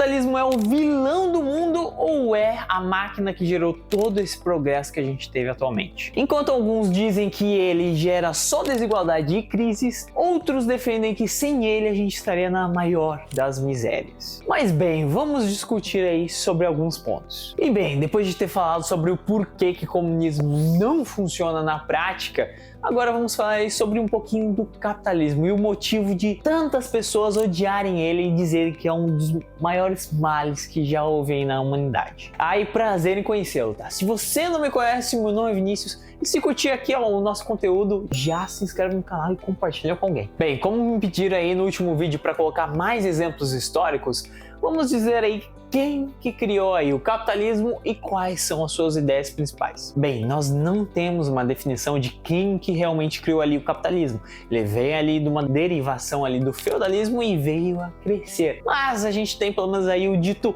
capitalismo é o vilão do mundo ou é a máquina que gerou todo esse progresso que a gente teve atualmente? Enquanto alguns dizem que ele gera só desigualdade e crises, outros defendem que sem ele a gente estaria na maior das misérias. Mas bem, vamos discutir aí sobre alguns pontos. E bem, depois de ter falado sobre o porquê que o comunismo não funciona na prática, agora vamos falar aí sobre um pouquinho do capitalismo e o motivo de tantas pessoas odiarem ele e dizerem que é um dos maiores males que já houve aí na humanidade. Aí, prazer em conhecê-lo, tá? Se você não me conhece, meu nome é Vinícius e se curtir aqui o nosso conteúdo, já se inscreve no canal e compartilha com alguém. Bem, como me pediram aí no último vídeo para colocar mais exemplos históricos, vamos dizer aí quem que criou aí o capitalismo e quais são as suas ideias principais. Bem, nós não temos uma definição de quem que realmente criou ali o capitalismo. Ele veio ali de uma derivação ali do feudalismo e veio a crescer. Mas a gente tem pelo menos aí o dito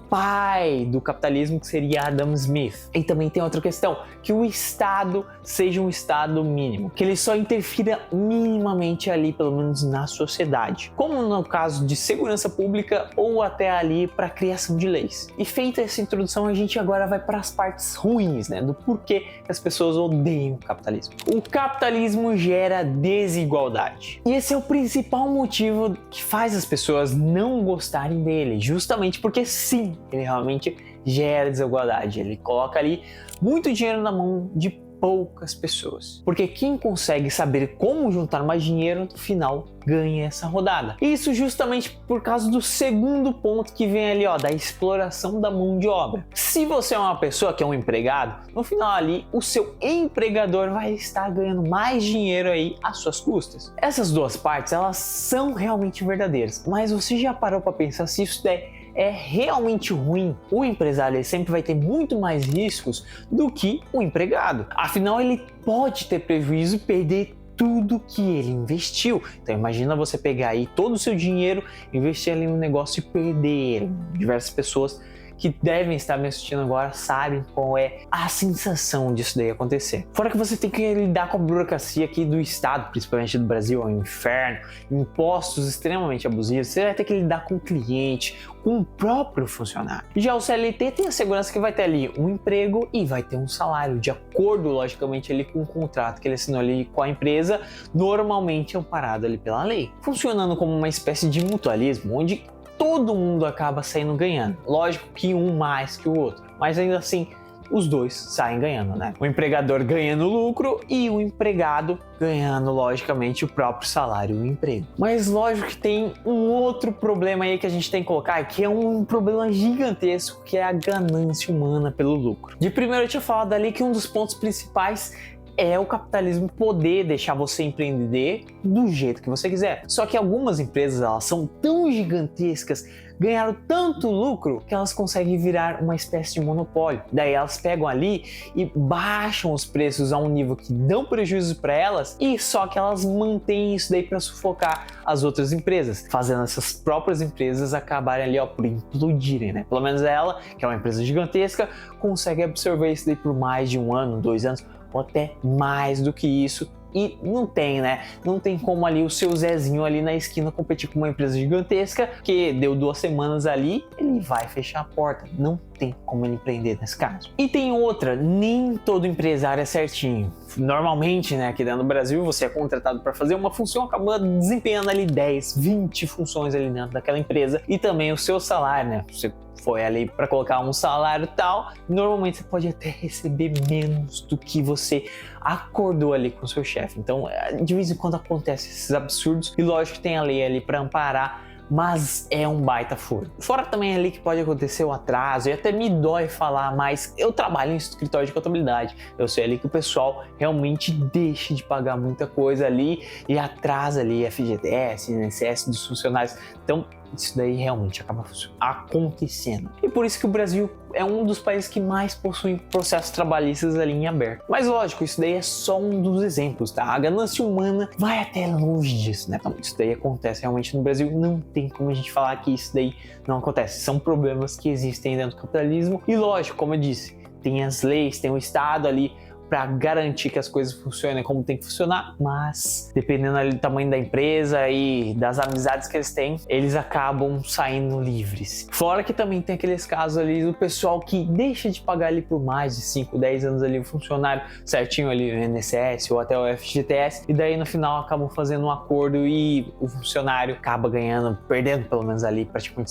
pai do capitalismo, que seria Adam Smith. E também tem outra questão, que o Estado seja um Estado mínimo, que ele só interfira minimamente ali, pelo menos na sociedade, como no caso de segurança pública ou até ali para criação de leis. E feita essa introdução, a gente agora vai para as partes ruins, né, do porquê que as pessoas odeiam o capitalismo. O capitalismo gera desigualdade. E esse é o principal motivo que faz as pessoas não gostarem dele, justamente porque sim, ele realmente gera desigualdade, ele coloca ali muito dinheiro na mão de poucas pessoas. Porque quem consegue saber como juntar mais dinheiro, no final ganha essa rodada. Isso justamente por causa do segundo ponto que vem ali, da exploração da mão de obra. Se você é uma pessoa que é um empregado, no final ali o seu empregador vai estar ganhando mais dinheiro aí às suas custas. Essas duas partes, elas são realmente verdadeiras, mas você já parou para pensar se isso é realmente ruim? O empresário ele sempre vai ter muito mais riscos do que o empregado. Afinal, ele pode ter prejuízo e perder tudo que ele investiu. Então imagina você pegar aí todo o seu dinheiro, investir ali no negócio e perder ele. Diversas pessoas que devem estar me assistindo agora sabem qual é a sensação disso daí acontecer. Fora que você tem que lidar com a burocracia aqui do Estado, principalmente do Brasil, é um inferno, impostos extremamente abusivos, você vai ter que lidar com o cliente, com o próprio funcionário. Já o CLT tem a segurança que vai ter ali um emprego e vai ter um salário, de acordo, logicamente, ali com o contrato que ele assinou ali com a empresa, normalmente amparado ali pela lei. Funcionando como uma espécie de mutualismo, onde todo mundo acaba saindo ganhando. Lógico que um mais que o outro, mas ainda assim os dois saem ganhando, né? O empregador ganhando lucro e o empregado ganhando, logicamente, o próprio salário e o emprego. Mas lógico que tem um outro problema aí que a gente tem que colocar, que é um problema gigantesco, que é a ganância humana pelo lucro. De primeiro eu tinha falado ali que um dos pontos principais é o capitalismo poder deixar você empreender do jeito que você quiser. Só que algumas empresas, elas são tão gigantescas, ganharam tanto lucro, que elas conseguem virar uma espécie de monopólio. Daí elas pegam ali e baixam os preços a um nível que dão prejuízo para elas, e só que elas mantêm isso daí para sufocar as outras empresas, fazendo essas próprias empresas acabarem ali por implodirem, né? Pelo menos ela, que é uma empresa gigantesca, consegue absorver isso daí por mais de 1 ano, 2 anos, ou até mais do que isso. E não tem, né? Não tem como ali o seu Zezinho ali na esquina competir com uma empresa gigantesca que deu 2 semanas ali, ele vai fechar a porta. Não tem como ele empreender nesse caso. E tem outra, nem todo empresário é certinho. Normalmente, né, aqui dentro do Brasil, você é contratado para fazer uma função, acaba desempenhando ali 10, 20 funções ali dentro daquela empresa, e também o seu salário, né? Você foi ali para colocar um salário tal, normalmente você pode até receber menos do que você acordou ali com o seu chefe. Então, de vez em quando acontece esses absurdos, e lógico que tem a lei ali para amparar, mas é um baita furo. Fora também ali que pode acontecer o atraso, e até me dói falar, mas eu trabalho em escritório de contabilidade. Eu sei ali que o pessoal realmente deixa de pagar muita coisa ali e atrasa ali FGTS, INSS dos funcionários. Então, isso daí realmente acaba acontecendo. E por isso que o Brasil é um dos países que mais possui processos trabalhistas ali em aberto. Mas lógico, isso daí é só um dos exemplos, tá? A ganância humana vai até longe disso, né? Então, isso daí acontece realmente no Brasil. Não tem como a gente falar que isso daí não acontece. São problemas que existem dentro do capitalismo. E lógico, como eu disse, tem as leis, tem o Estado ali para garantir que as coisas funcionem como tem que funcionar, mas dependendo ali do tamanho da empresa e das amizades que eles têm, eles acabam saindo livres. Fora que também tem aqueles casos ali do pessoal que deixa de pagar ali por mais de 5, 10 anos ali o funcionário certinho ali no INSS ou até o FGTS, e daí no final acabam fazendo um acordo e o funcionário acaba ganhando, perdendo pelo menos ali praticamente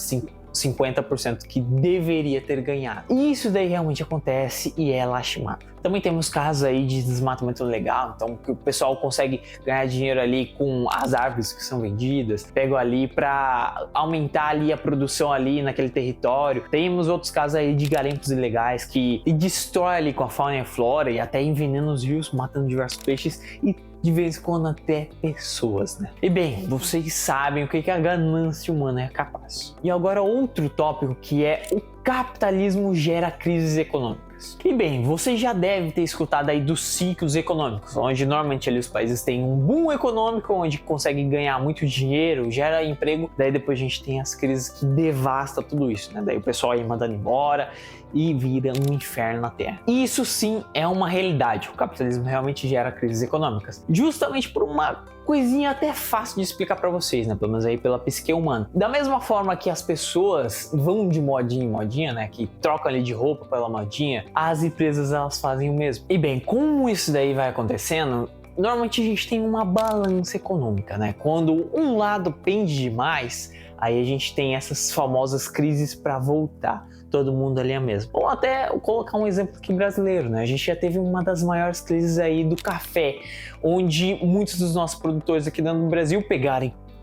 50% que deveria ter ganhado. E isso daí realmente acontece e é lastimável. Também temos casos aí de desmatamento legal, então que o pessoal consegue ganhar dinheiro ali com as árvores que são vendidas, pegam ali para aumentar ali a produção ali naquele território. Temos outros casos aí de garimpos ilegais que destrói ali com a fauna e a flora e até envenenam os rios, matando diversos peixes e de vez em quando até pessoas, né? E bem, vocês sabem o que a ganância humana é capaz. E agora outro tópico que é o capitalismo gera crises econômicas. E bem, você já deve ter escutado aí dos ciclos econômicos, onde normalmente ali os países têm um boom econômico, onde conseguem ganhar muito dinheiro, gera emprego, daí depois a gente tem as crises que devastam tudo isso, né? Daí o pessoal aí mandando embora e vira um inferno na Terra. Isso sim é uma realidade, o capitalismo realmente gera crises econômicas, justamente por uma coisinha até fácil de explicar para vocês, né? Pelo menos aí pela psique humana. Da mesma forma que as pessoas vão de modinha em modinha, né? Que trocam ali de roupa pela modinha, as empresas elas fazem o mesmo. E bem, como isso daí vai acontecendo, normalmente a gente tem uma balança econômica, né? Quando um lado pende demais, aí a gente tem essas famosas crises para voltar. Todo mundo ali é mesmo. Ou até colocar um exemplo aqui brasileiro, né? A gente já teve uma das maiores crises aí do café, onde muitos dos nossos produtores aqui dentro do Brasil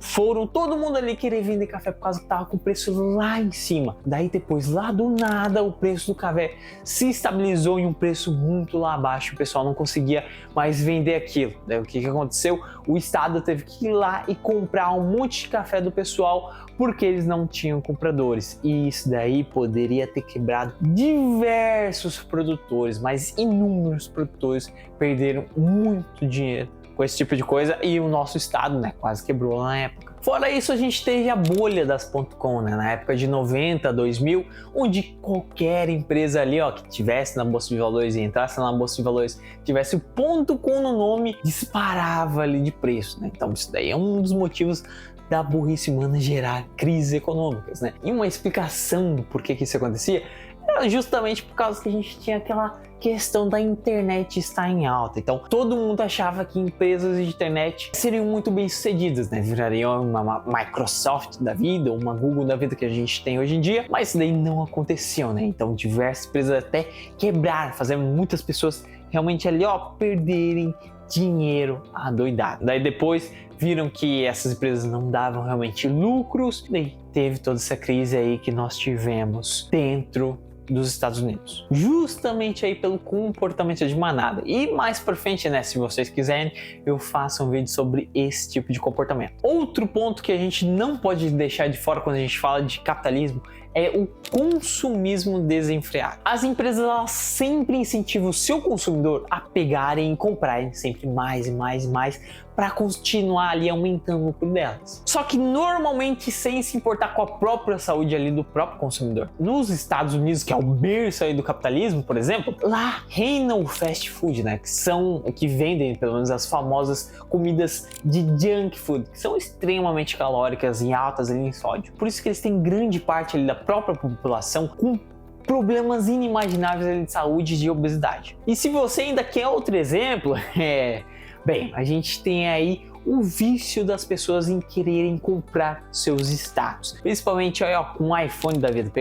foram todo mundo ali querer vender café por causa que tava com o preço lá em cima. Daí depois, lá do nada, o preço do café se estabilizou em um preço muito lá abaixo. O pessoal não conseguia mais vender aquilo. Daí o que aconteceu? O Estado teve que ir lá e comprar um monte de café do pessoal porque eles não tinham compradores. E isso daí poderia ter quebrado diversos produtores, mas inúmeros produtores perderam muito dinheiro com esse tipo de coisa e o nosso estado, né, quase quebrou na época. Fora isso, a gente teve a bolha das .com, né, na época de 90, 2000, onde qualquer empresa ali, ó, que tivesse na Bolsa de Valores e entrasse na Bolsa de Valores, tivesse o .com no nome, disparava ali de preço, né? Então isso daí é um dos motivos da burrice humana gerar crises econômicas, né? E uma explicação do porquê que isso acontecia era justamente por causa que a gente tinha aquela questão da internet estar em alta. Então todo mundo achava que empresas de internet seriam muito bem sucedidas, né? Virariam uma Microsoft da vida, uma Google da vida que a gente tem hoje em dia, mas isso daí não aconteceu, né? Então diversas empresas até quebraram, fazendo muitas pessoas realmente ali, ó, perderem dinheiro adoidado. Daí depois viram que essas empresas não davam realmente lucros, daí teve toda essa crise aí que nós tivemos dentro dos Estados Unidos, justamente aí pelo comportamento de manada. E mais pra frente, né, se vocês quiserem, eu faço um vídeo sobre esse tipo de comportamento. Outro ponto que a gente não pode deixar de fora quando a gente fala de capitalismo é o consumismo desenfreado. As empresas elas sempre incentivam o seu consumidor a pegarem e comprarem sempre mais e mais e mais para continuar ali aumentando o lucro delas. Só que normalmente sem se importar com a própria saúde ali do próprio consumidor. Nos Estados Unidos, que é o berço aí do capitalismo, por exemplo, lá reina o fast food, né? Que vendem pelo menos as famosas comidas de junk food, que são extremamente calóricas e altas ali em sódio. Por isso que eles têm grande parte ali da própria população com problemas inimagináveis de saúde e de obesidade. E se você ainda quer outro exemplo, bem, a gente tem aí o vício das pessoas em quererem comprar seus status. Principalmente aí, ó, com um iPhone da vida.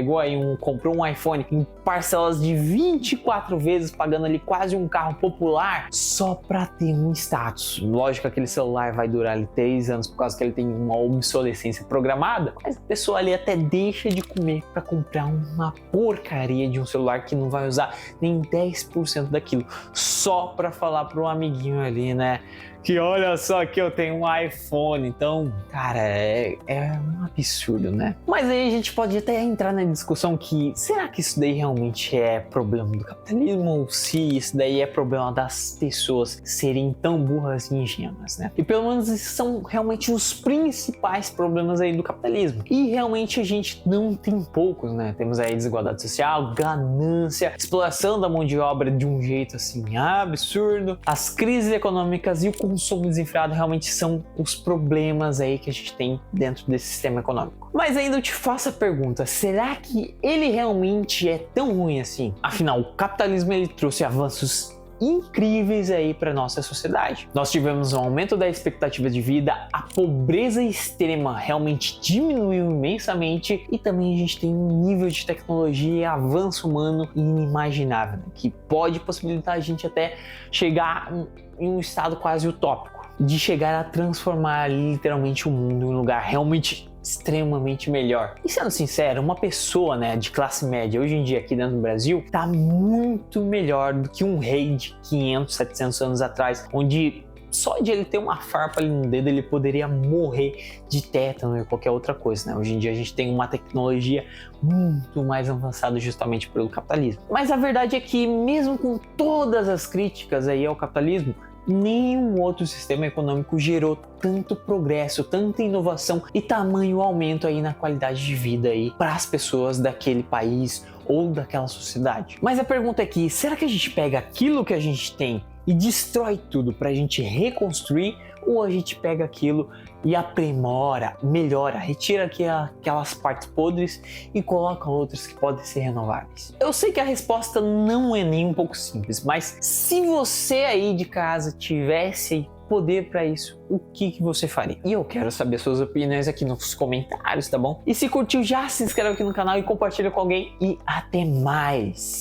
Comprou um iPhone em parcelas de 24 vezes, pagando ali quase um carro popular só para ter um status. Lógico que aquele celular vai durar ali 3 anos por causa que ele tem uma obsolescência programada, mas a pessoa ali até deixa de comer para comprar uma porcaria de um celular que não vai usar nem 10% daquilo, só para falar para um amiguinho ali, né? que olha só que eu tenho um iPhone. Então, cara, é um absurdo, né? Mas aí a gente pode até entrar na discussão que será que isso daí realmente é problema do capitalismo ou se isso daí é problema das pessoas serem tão burras e ingênuas, né? E pelo menos esses são realmente os principais problemas aí do capitalismo. E realmente a gente não tem poucos, né? Temos aí desigualdade social, ganância, exploração da mão de obra de um jeito assim absurdo, as crises econômicas e o consumo desenfreado realmente são os problemas aí que a gente tem dentro desse sistema econômico. Mas ainda eu te faço a pergunta, será que ele realmente é tão ruim assim? Afinal, o capitalismo ele trouxe avanços incríveis aí para nossa sociedade. Nós tivemos um aumento da expectativa de vida, a pobreza extrema realmente diminuiu imensamente e também a gente tem um nível de tecnologia e avanço humano inimaginável, né? Que pode possibilitar a gente até chegar em um estado quase utópico, de chegar a transformar literalmente o mundo em um lugar realmente extremamente melhor. E sendo sincero, uma pessoa, né, de classe média hoje em dia aqui dentro do Brasil tá muito melhor do que um rei de 500, 700 anos atrás, onde só de ele ter uma farpa ali no dedo ele poderia morrer de tétano e qualquer outra coisa, né? Hoje em dia a gente tem uma tecnologia muito mais avançada justamente pelo capitalismo. Mas a verdade é que mesmo com todas as críticas aí ao capitalismo, nenhum outro sistema econômico gerou tanto progresso, tanta inovação e tamanho aumento aí na qualidade de vida aí para as pessoas daquele país ou daquela sociedade. Mas a pergunta é que, será que a gente pega aquilo que a gente tem e destrói tudo para a gente reconstruir, ou a gente pega aquilo e aprimora, melhora, retira aquelas partes podres e coloca outras que podem ser renováveis? Eu sei que a resposta não é nem um pouco simples, mas se você aí de casa tivesse poder para isso, o que você faria? E eu quero saber suas opiniões aqui nos comentários, tá bom? E se curtiu, já se inscreve aqui no canal e compartilha com alguém, e até mais!